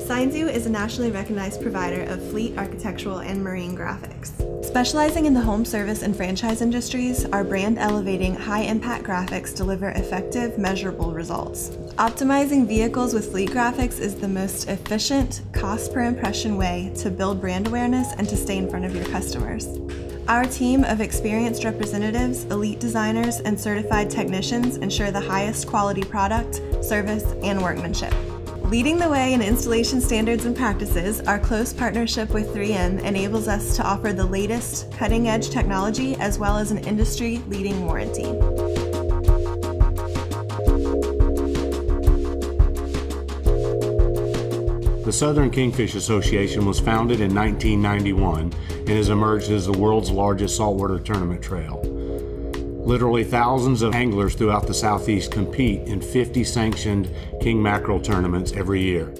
SignZoo is a nationally recognized provider of fleet, architectural, and marine graphics. Specializing in the home service and franchise industries, our brand-elevating, high-impact graphics deliver effective, measurable results. Optimizing vehicles with fleet graphics is the most efficient, cost-per-impression way to build brand awareness and to stay in front of your customers. Our team of experienced representatives, elite designers, and certified technicians ensure the highest quality product, service, and workmanship. Leading the way in installation standards and practices, our close partnership with 3M enables us to offer the latest cutting-edge technology as well as an industry-leading warranty. The Southern Kingfish Association was founded in 1991 and has emerged as the world's largest saltwater tournament trail. Literally thousands of anglers throughout the Southeast compete in 50 sanctioned king mackerel tournaments every year.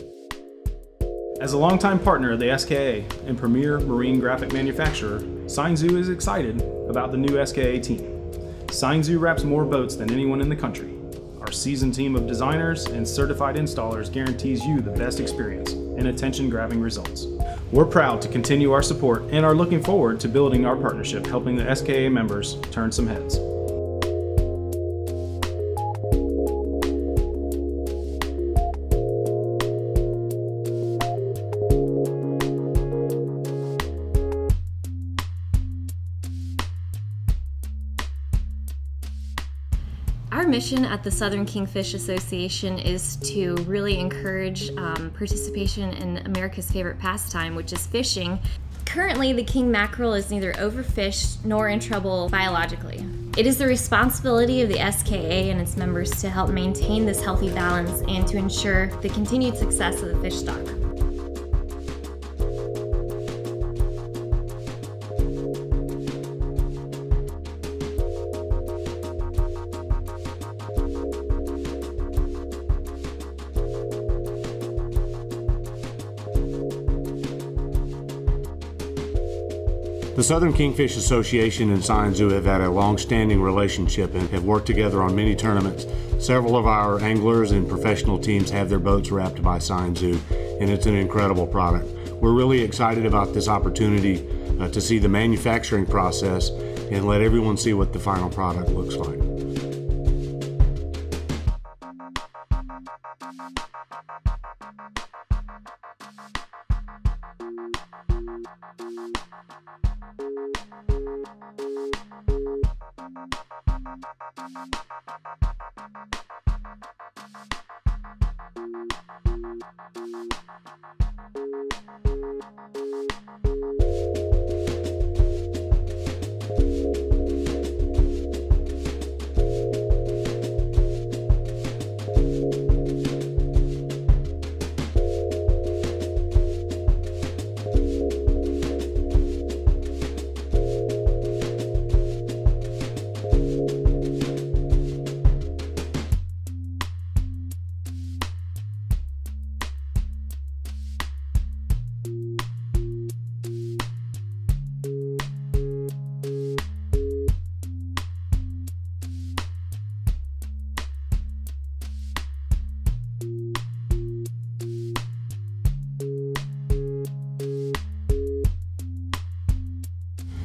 As a longtime partner of the SKA and premier marine graphic manufacturer, SignZoo is excited about the new SKA team. SignZoo wraps more boats than anyone in the country. Our seasoned team of designers and certified installers guarantees you the best experience and attention-grabbing results. We're proud to continue our support and are looking forward to building our partnership, helping the SKA members turn some heads. Our mission at the Southern Kingfish Association is to really encourage participation in America's favorite pastime, which is fishing. Currently, the king mackerel is neither overfished nor in trouble biologically. It is the responsibility of the SKA and its members to help maintain this healthy balance and to ensure the continued success of the fish stock. The Southern Kingfish Association and SignZoo have had a long-standing relationship and have worked together on many tournaments. Several of our anglers and professional teams have their boats wrapped by SignZoo, and it's an incredible product. We're really excited about this opportunity to see the manufacturing process and let everyone see what the final product looks like.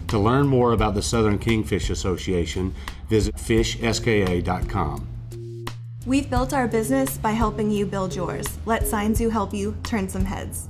To learn more about the Southern Kingfish Association, visit fishska.com. We've built our business by helping you build yours. Let SignZoo help you turn some heads.